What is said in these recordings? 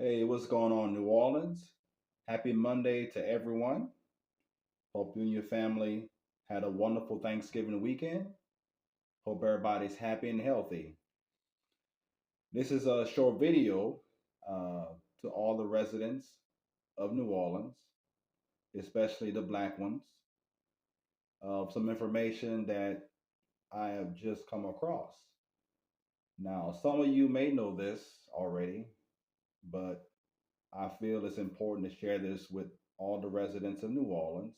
Hey, what's going on, New Orleans? Happy Monday to everyone. Hope you and your family had a wonderful Thanksgiving weekend. Hope everybody's happy and healthy. This is a short video to all the residents of New Orleans, especially the Black ones, of some information that I have just come across. Now, some of you may know this already, but I feel it's important to share this with all the residents of New Orleans.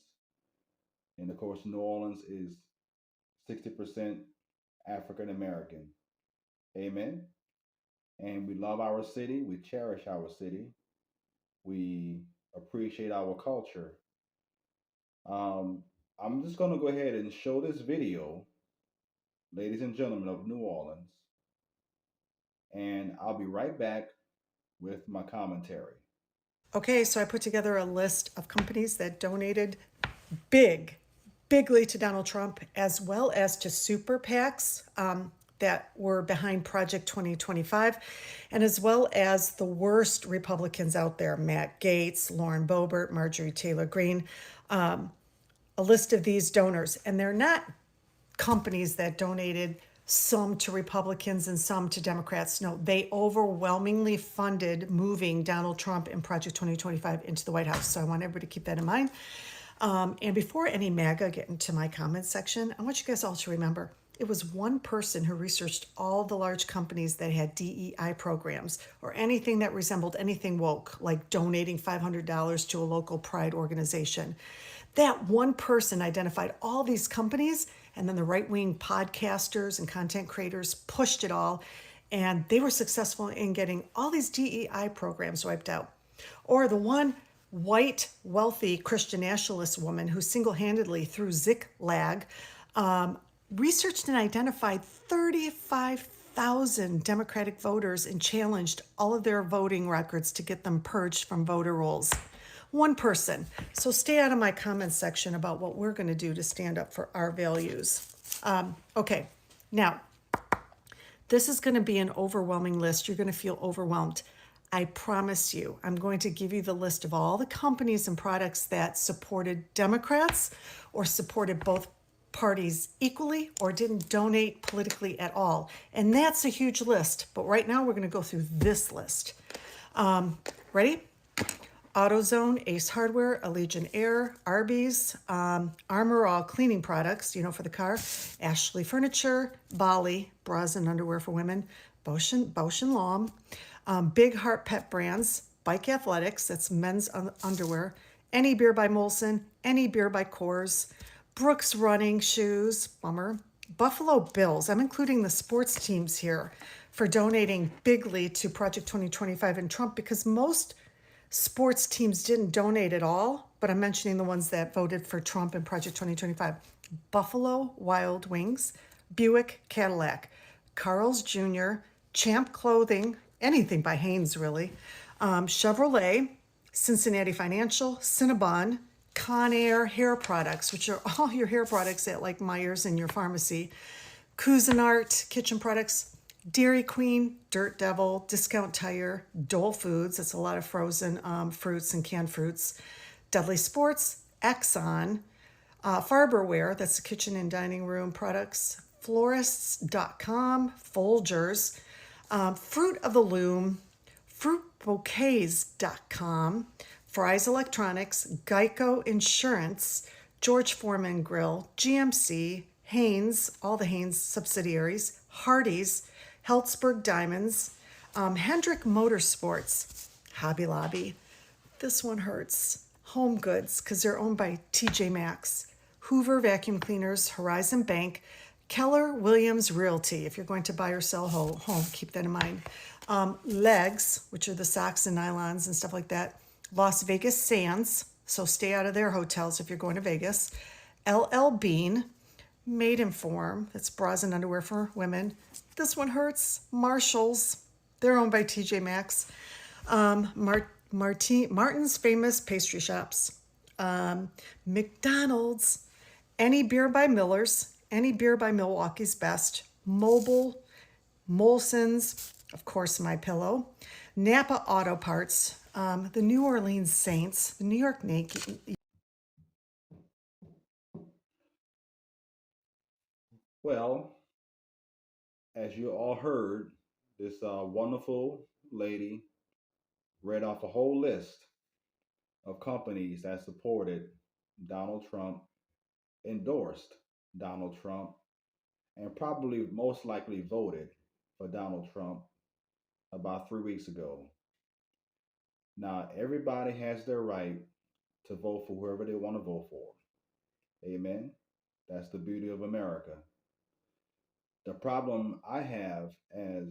And of course, New Orleans is 60% African American. Amen. And we love our city. We cherish our city. We appreciate our culture. Um, I'm just going to go ahead and show this video, ladies and gentlemen of New Orleans, and I'll be right back with my commentary. Okay, so I put together a list of companies that donated big, bigly to Donald Trump, as well as to super PACs that were behind Project 2025, and as well as the worst Republicans out there: Matt Gaetz, Lauren Boebert, Marjorie Taylor Greene. A list of these donors, and they're not companies that donated some to Republicans and some to Democrats. No, they overwhelmingly funded moving Donald Trump and Project 2025 into the White House. So I want everybody to keep that in mind. And before any MAGA get into my comments section, I want you guys all to remember it was one person who researched all the large companies that had DEI programs or anything that resembled anything woke, like donating $500 to a local pride organization. That one person identified all these companies, and then the right wing podcasters and content creators pushed it all, and they were successful in getting all these DEI programs wiped out. Or the one white, wealthy Christian nationalist woman who single handedly, through Ziklag, researched and identified 35,000 Democratic voters and challenged all of their voting records to get them purged from voter rolls. One person. So stay out of my comments section about what we're going to do to stand up for our values. Okay, now, this is going to be an overwhelming list. You're going to feel overwhelmed. I promise you, I'm going to give you the list of all the companies and products that supported Democrats or supported both parties equally or didn't donate politically at all. And that's a huge list. But right now, we're going to go through this list. Ready? AutoZone, Ace Hardware, Allegiant Air, Arby's, Armor All cleaning products, for the car, Ashley Furniture, Bali, bras and underwear for women, Bausch and Lomb, Big Heart Pet Brands, Bike Athletics, that's men's underwear, Any Beer by Molson, Any Beer by Coors, Brooks Running Shoes, bummer, Buffalo Bills, I'm including the sports teams here, for donating bigly to Project 2025 and Trump, because most sports teams didn't donate at all, but I'm mentioning the ones that voted for Trump and Project 2025. Buffalo Wild Wings, Buick Cadillac, Carl's Jr., Champ Clothing, anything by Hanes really, Chevrolet, Cincinnati Financial, Cinnabon, Conair Hair Products, which are all your hair products at like Myers and your pharmacy, Cuisinart Kitchen Products, Dairy Queen, Dirt Devil, Discount Tire, Dole Foods, that's a lot of frozen fruits and canned fruits, Dudley Sports, Exxon, Farberware, that's the kitchen and dining room products, Florists.com, Folgers, Fruit of the Loom, Fruitbouquets.com, Fry's Electronics, Geico Insurance, George Foreman Grill, GMC, Hanes, all the Hanes subsidiaries, Hardee's, Helzberg Diamonds, Hendrick Motorsports, Hobby Lobby. This one hurts. Home Goods, because they're owned by TJ Maxx, Hoover Vacuum Cleaners, Horizon Bank, Keller Williams Realty. If you're going to buy or sell home, keep that in mind. Legs, which are the socks and nylons and stuff like that. Las Vegas Sands, so stay out of their hotels if you're going to Vegas. LL Bean, Maidenform, that's bras and underwear for women. This one hurts. Marshalls, they're owned by TJ Maxx. Martin's Famous Pastry Shops. McDonald's, Any Beer by Miller's, Any Beer by Milwaukee's Best, Mobile, Molson's, of course, My Pillow, Napa Auto Parts, the New Orleans Saints, the New York Well, as you all heard, this wonderful lady read off a whole list of companies that supported Donald Trump, endorsed Donald Trump, and probably most likely voted for Donald Trump about 3 weeks ago. Now, everybody has their right to vote for whoever they want to vote for. Amen. That's the beauty of America. The problem I have as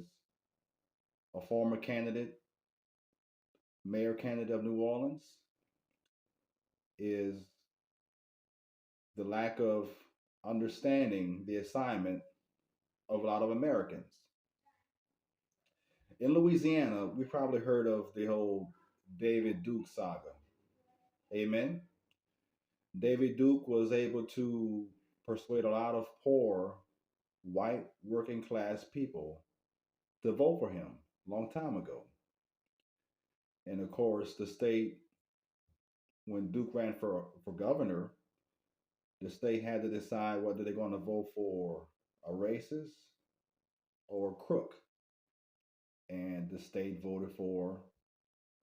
a former candidate, mayor candidate of New Orleans, is the lack of understanding the assignment of a lot of Americans. In Louisiana, we probably heard of the whole David Duke saga. Amen. David Duke was able to persuade a lot of poor white working class people to vote for him a long time ago. And of course, the state, when Duke ran for governor, the state had to decide whether they're going to vote for a racist or a crook. And the state voted for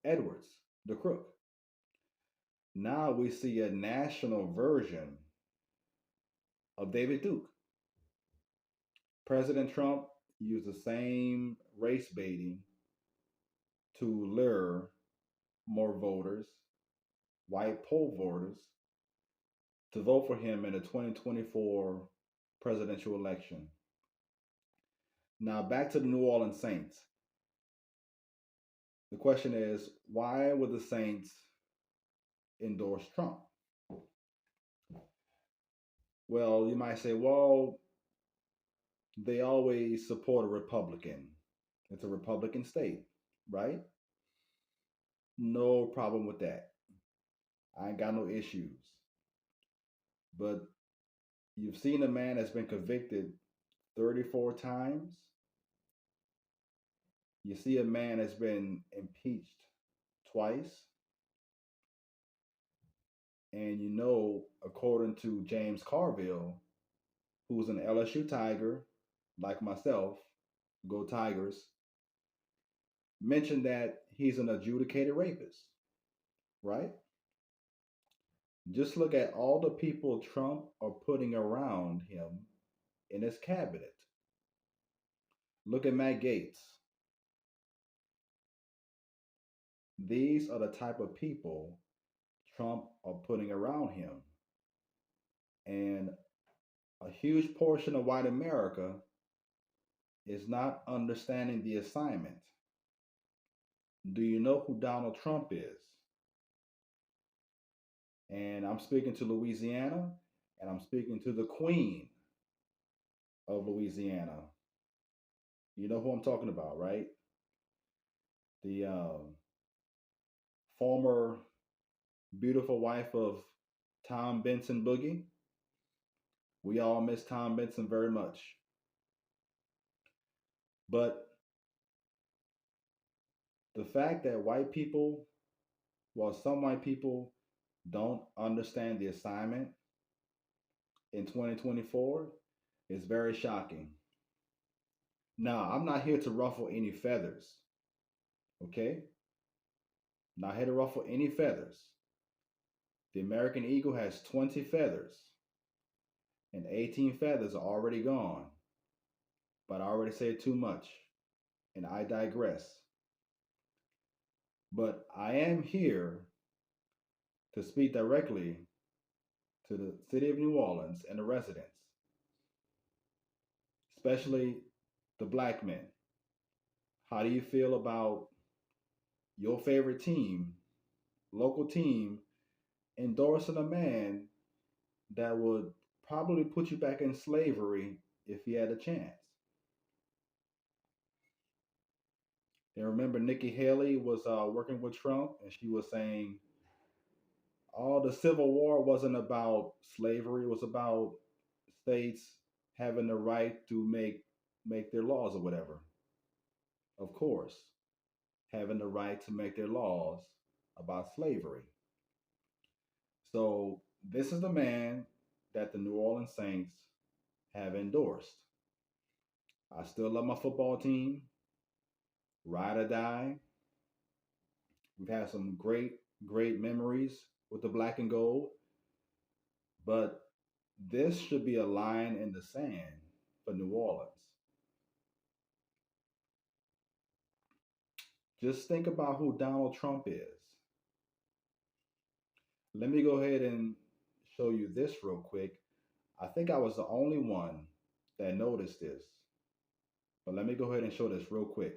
Edwards, the crook. Now we see a national version of David Duke. President Trump used the same race baiting to lure more voters, white poll voters, to vote for him in the 2024 presidential election. Now, back to the New Orleans Saints. The question is, why would the Saints endorse Trump? Well, you might say, well, they always support a Republican. It's a Republican state, right? No problem with that. I ain't got no issues. But you've seen a man that's been convicted 34 times. You see a man that's been impeached twice. And you know, according to James Carville, who's an LSU Tiger, like myself, go Tigers, mentioned that he's an adjudicated rapist, right? Just look at all the people Trump are putting around him in his cabinet. Look at Matt Gaetz. These are the type of people Trump are putting around him. And a huge portion of white America is not understanding the assignment. Do you know who Donald Trump is? And I'm speaking to Louisiana, and I'm speaking to the Queen of Louisiana. You know who I'm talking about, right? The former beautiful wife of Tom Benson Boogie. We all miss Tom Benson very much. But the fact that white people, well, some white people don't understand the assignment in 2024 is very shocking. Now, I'm not here to ruffle any feathers, okay? Not here to ruffle any feathers. The American eagle has 20 feathers, and 18 feathers are already gone. But I already said too much, and I digress. But I am here to speak directly to the city of New Orleans and the residents, especially the black men. How do you feel about your favorite team, local team, endorsing a man that would probably put you back in slavery if he had a chance? And remember, Nikki Haley was working with Trump, and she was saying, "Oh, the Civil War wasn't about slavery; it was about states having the right to make their laws or whatever." Of course. having the right to make their laws about slavery. So this is the man that the New Orleans Saints have endorsed. I still love my football team, ride or die. We've had some great memories with the black and gold, but this should be a line in the sand for New Orleans. Just think about who Donald Trump is. Let me go ahead and show you this real quick. I think I was the only one that noticed this, but let me go ahead and show this real quick.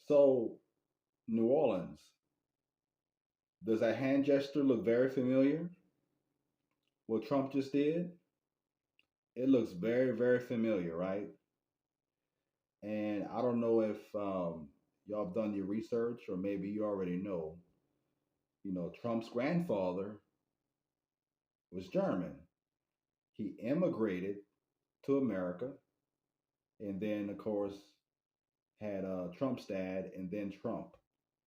So, New Orleans, does that hand gesture look very familiar? What Trump just did? It looks very familiar, right? And I don't know if y'all have done your research or maybe you already know. Trump's grandfather was German. He immigrated to America and then, of course, had Trump's dad and then Trump.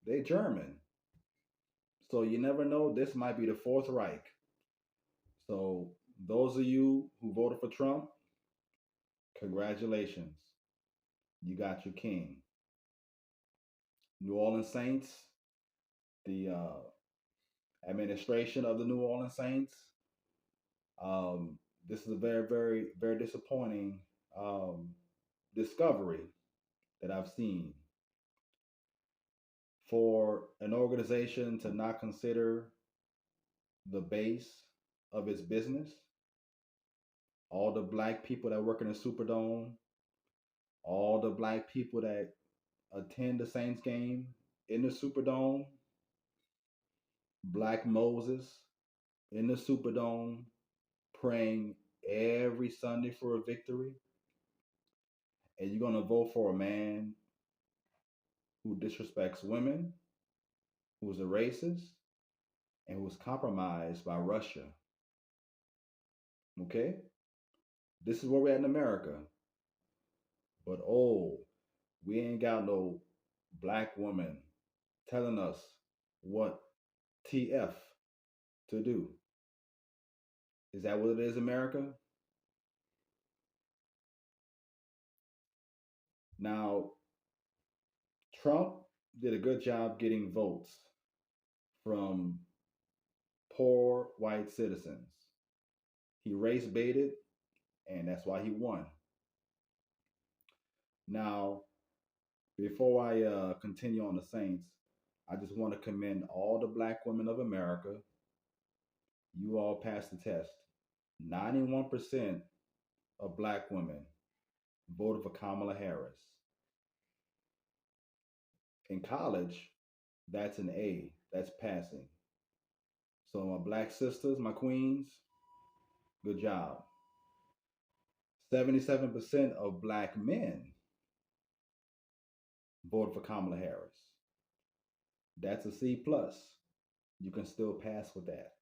They German. So you never know. This might be the Fourth Reich. So those of you who voted for Trump, congratulations. You got your king. New Orleans Saints, the administration of the New Orleans Saints. Um, this is a very disappointing um, discovery that I've seen for an organization to not consider the base of its business, all the black people that work in the Superdome, all the black people that attend the Saints game in the Superdome, Black Moses in the Superdome praying every Sunday for a victory, and you're going to vote for a man who disrespects women, who's a racist, and who was compromised by Russia. Okay? This is where we're at in America. But oh, we ain't got no black woman telling us what TF to do. Is that what it is, America? Now, Trump did a good job getting votes from poor white citizens. He race baited, and that's why he won. Now, before I continue on the Saints, I just want to commend all the black women of America. You all passed the test. 91% of black women voted for Kamala Harris. In college, that's an A. That's passing. So, my black sisters, my queens, good job. 77% of black men voted for Kamala Harris. That's a C plus. You can still pass with that.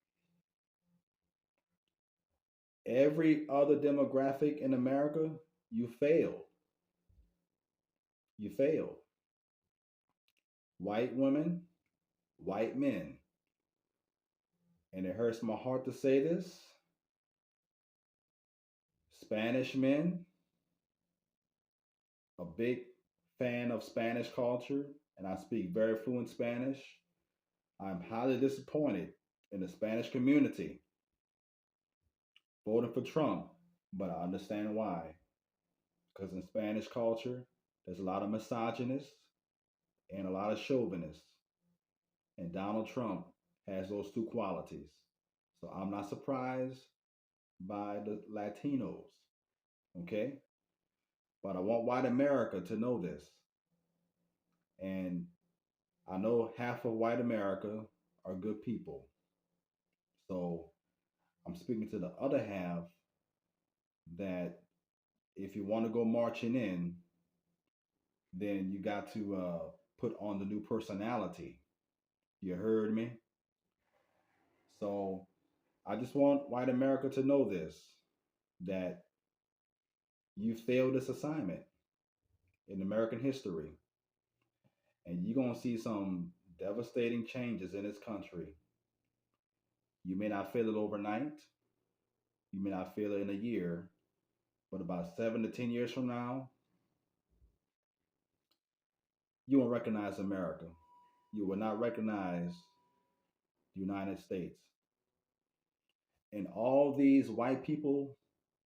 Every other demographic in America, you failed. You failed. White women, white men. And it hurts my heart to say this. Spanish men, a big fan of Spanish culture, and I speak very fluent Spanish. I'm highly disappointed in the Spanish community voting for Trump, but I understand why. Because in Spanish culture, there's a lot of misogynists and a lot of chauvinists. And Donald Trump has those two qualities. So I'm not surprised by the Latinos, okay? But I want white America to know this. And I know half of white America are good people. So I'm speaking to the other half that if you want to go marching in, then you got to put on the new personality. You heard me? So I just want white America to know this, that you failed this assignment in American history, and you're going to see some devastating changes in this country. You may not feel it overnight, you may not feel it in a year, but about 7 to 10 years from now, you will recognize America. You will not recognize the United States. And all these white people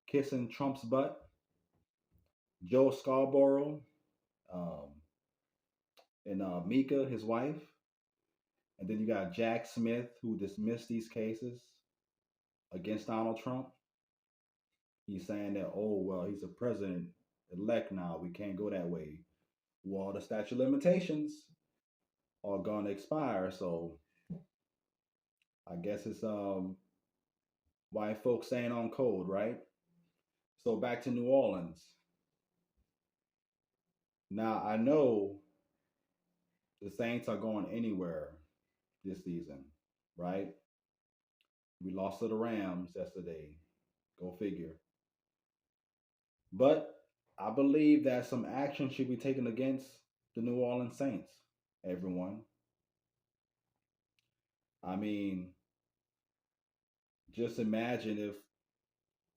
kissing Trump's butt, Joe Scarborough, um, and Mika, his wife, and then you got Jack Smith, who dismissed these cases against Donald Trump. He's saying that, oh, well, he's a president elect now. We can't go that way. Well, the statute of limitations are going to expire. So I guess it's white folks staying on code, right? So back to New Orleans. Now, I know the Saints are going anywhere this season, right? We lost to the Rams yesterday. Go figure. But I believe that some action should be taken against the New Orleans Saints, everyone. I mean, just imagine if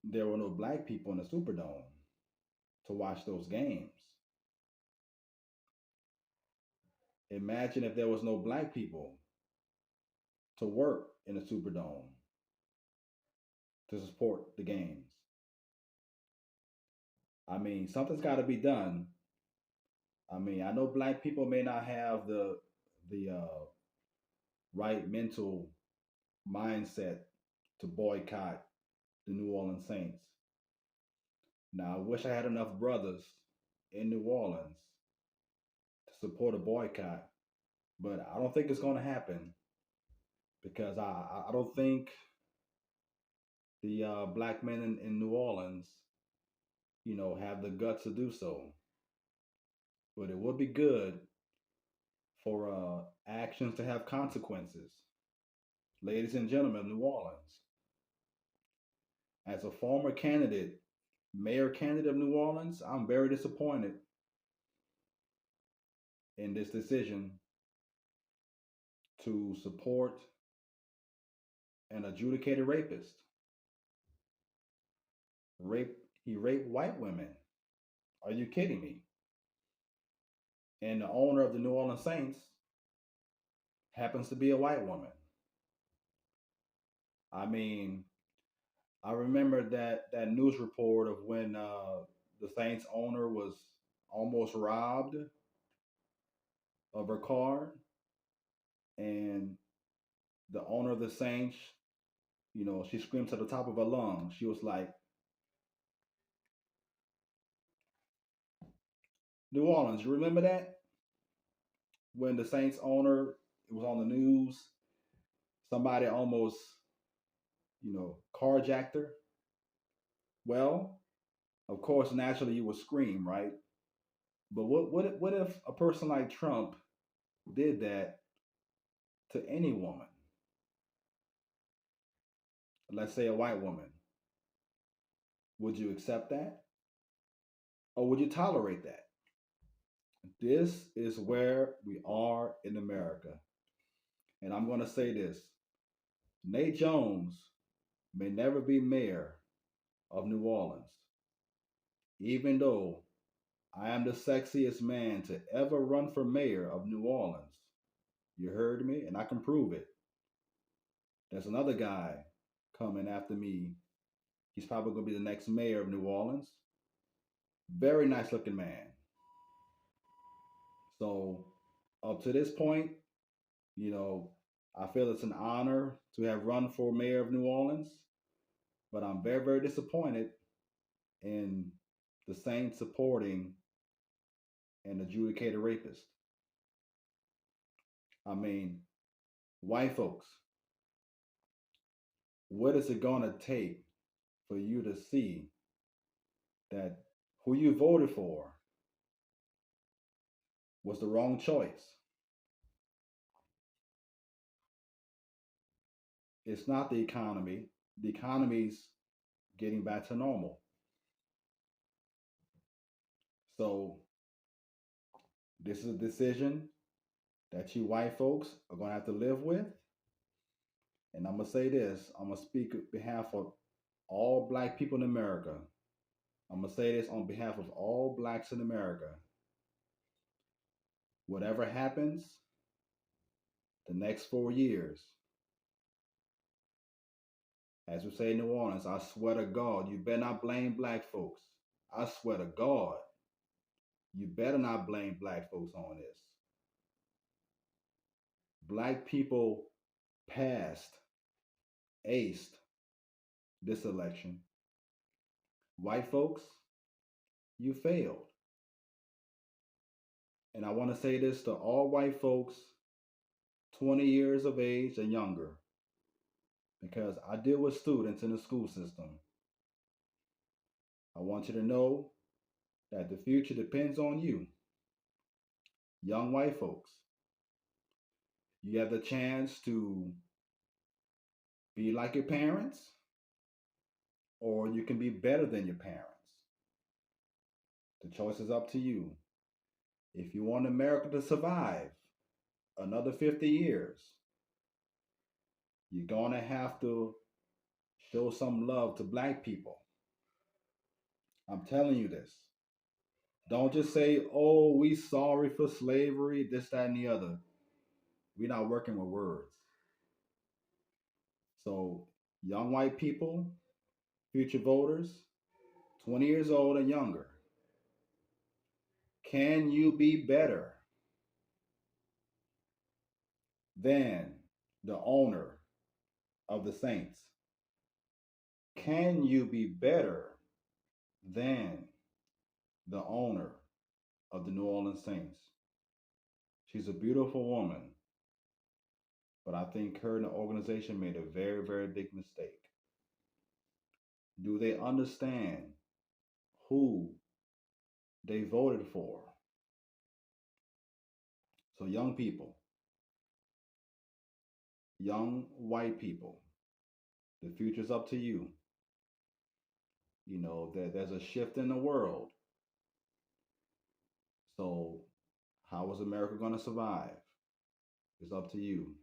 there were no black people in the Superdome to watch those games. Imagine if there was no black people to work in the Superdome to support the games. I mean, something's got to be done. I mean, I know black people may not have the right mental mindset to boycott the New Orleans Saints. Now, I wish I had enough brothers in New Orleans to support a boycott, but I don't think it's going to happen because I don't think the black men in New Orleans, have the guts to do so. But it would be good for actions to have consequences. Ladies and gentlemen of New Orleans, as a former candidate, mayor candidate of New Orleans, I'm very disappointed in this decision to support an adjudicated rapist. He raped white women. Are you kidding me? And the owner of the New Orleans Saints happens to be a white woman. I mean, I remember that news report of when the Saints owner was almost robbed of her car, and the owner of the Saints, she screamed to the top of her lungs. She was like, "New Orleans, you remember that when the Saints owner, it was on the news, somebody almost, carjacked her." Well, of course, naturally you would scream, right? But what if a person like Trump did that to any woman? Let's say a white woman. Would you accept that? Or would you tolerate that? This is where we are in America. And I'm going to say this: Nate Jones may never be mayor of New Orleans, even though I am the sexiest man to ever run for mayor of New Orleans. You heard me? And I can prove it. There's another guy coming after me. He's probably going to be the next mayor of New Orleans. Very nice looking man. So, up to this point, you know, I feel it's an honor to have run for mayor of New Orleans, but I'm very, very disappointed in the Saints supporting an adjudicated rapist. I mean, white folks, what is it going to take for you to see that who you voted for was the wrong choice? It's not the economy. The economy's getting back to normal. So this is a decision that you white folks are gonna have to live with. And I'm gonna say this. I'm gonna speak on behalf of all black people in America. I'm gonna say this on behalf of all blacks in America. Whatever happens the next 4 years, as we say in New Orleans, I swear to God, you better not blame black folks. I swear to God, you better not blame black folks on this. Black people passed, aced this election. White folks, you failed. And I want to say this to all white folks 20 years of age and younger, because I deal with students in the school system. I want you to know that the future depends on you, young white folks. You have the chance to be like your parents, or you can be better than your parents. The choice is up to you. If you want America to survive another 50 years, you're going to have to show some love to black people. I'm telling you this. Don't just say, oh, we sorry for slavery, this, that, and the other. We're not working with words. So, young white people, future voters, 20 years old and younger, can you be better than the owner of the Saints? Can you be better than the owner of the New Orleans Saints? She's a beautiful woman, but I think her and the organization made a very, very big mistake. Do they understand who they voted for? So, young people, young white people, the future's up to you. You know, there's a shift in the world. So, how is America going to survive? It's up to you.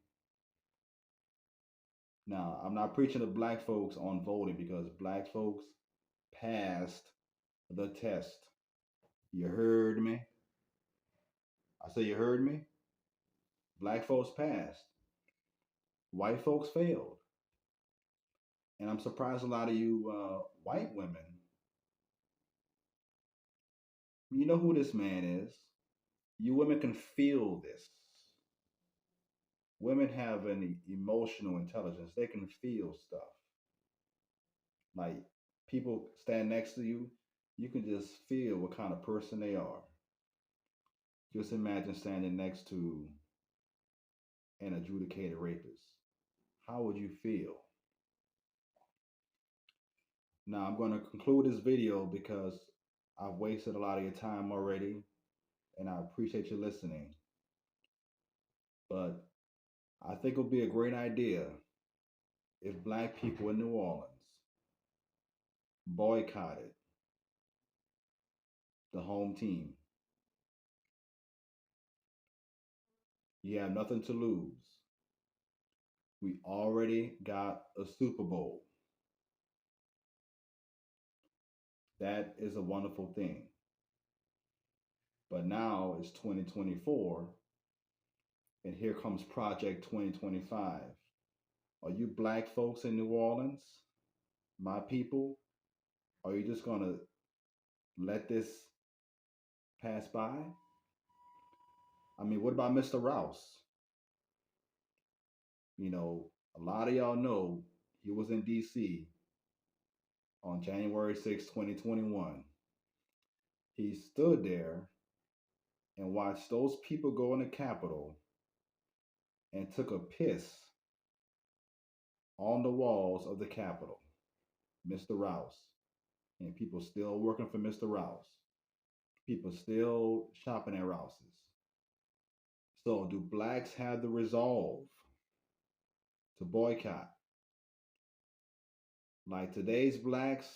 Now, I'm not preaching to black folks on voting because black folks passed the test. You heard me? I say, you heard me? Black folks passed. White folks failed. And I'm surprised a lot of you white women, you know who this man is. You women can feel this. Women have an emotional intelligence. They can feel stuff. Like people stand next to you, you can just feel what kind of person they are. Just imagine standing next to an adjudicated rapist. How would you feel? Now, I'm going to conclude this video because I've wasted a lot of your time already, and I appreciate you listening. But I think it would be a great idea if black people in New Orleans boycotted the home team. You have nothing to lose. We already got a Super Bowl. That is a wonderful thing. But now it's 2024, and here comes Project 2025. Are you black folks in New Orleans, my people? Are you just going to let this pass by? I mean, what about Mr. Rouse? You know, a lot of y'all know he was in DC on January 6, 2021. He stood there and watched those people go in the Capitol and took a piss on the walls of the Capitol, Mr. Rouse. And people still working for Mr. Rouse. People still shopping at Rouse's. So, do blacks have the resolve to boycott? Like today's blacks,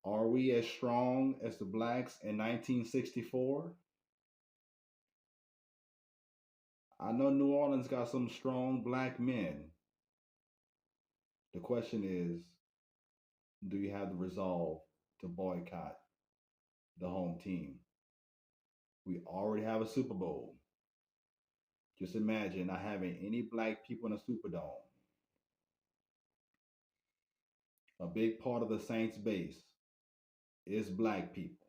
are we as strong as the blacks in 1964? I know New Orleans got some strong black men. The question is, do you have the resolve to boycott the home team? We already have a Super Bowl. Just imagine not having any black people in a Superdome. A big part of the Saints base is black people.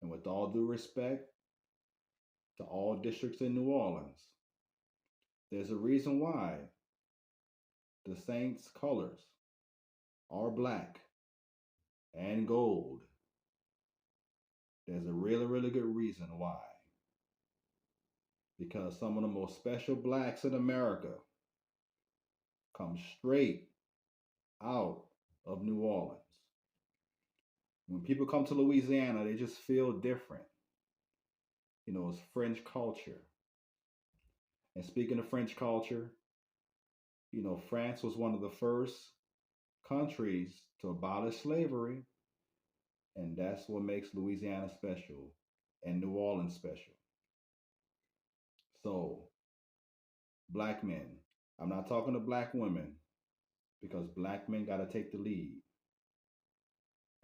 And with all due respect to all districts in New Orleans, there's a reason why the Saints colors are black and gold. There's a really, really good reason why. Because some of the most special blacks in America come straight out of New Orleans. When people come to Louisiana, they just feel different. You know, it's French culture. And speaking of French culture, you know, France was one of the first countries to abolish slavery, and that's what makes Louisiana special and New Orleans special. So, black men, I'm not talking to black women because black men got to take the lead.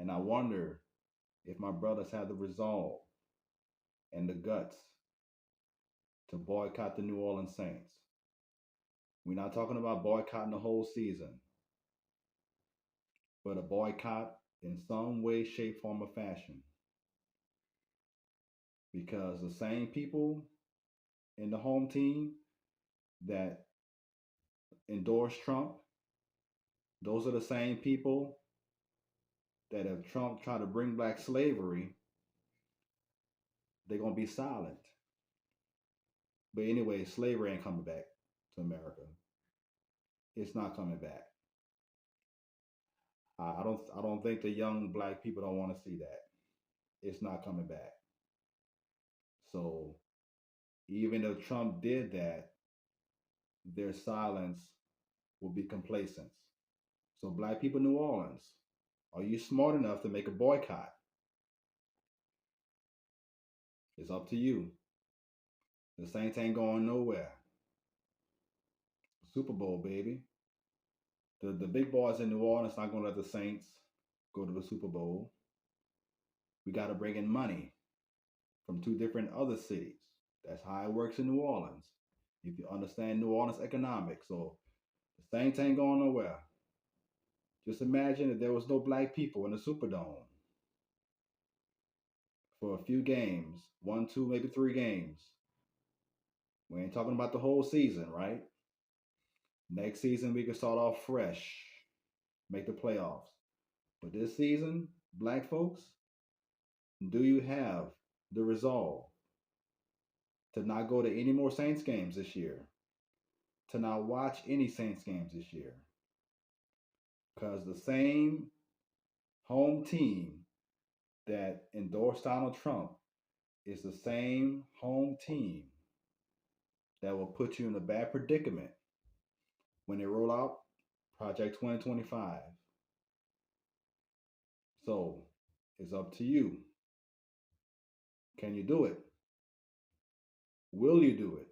And I wonder if my brothers have the resolve and the guts to boycott the New Orleans Saints. We're not talking about boycotting the whole season, but a boycott in some way, shape, form, or fashion. Because the same people in the home team that endorse Trump, those are the same people that if Trump tried to bring back slavery, they're going to be silent. But anyway, slavery ain't coming back to America. It's not coming back. I don't think the young black people don't want to see that. It's not coming back. So even if Trump did that, their silence will be complacence. So black people in New Orleans, are you smart enough to make a boycott? It's up to you. The Saints ain't going nowhere. Super Bowl, baby. The big boys in New Orleans not gonna let the Saints go to the Super Bowl. We gotta bring in money from two different other cities. That's how it works in New Orleans. If you understand New Orleans economics. So the Saints ain't going nowhere. Just imagine if there was no black people in the Superdome for a few games, one, two, maybe three games. We ain't talking about the whole season, right? Next season we can start off fresh, make the playoffs. But this season, black folks, do you have the resolve to not go to any more Saints games this year? To not watch any Saints games this year? Because the same home team that endorsed Donald Trump is the same home team that will put you in a bad predicament when they roll out Project 2025. So it's up to you. Can you do it? Will you do it?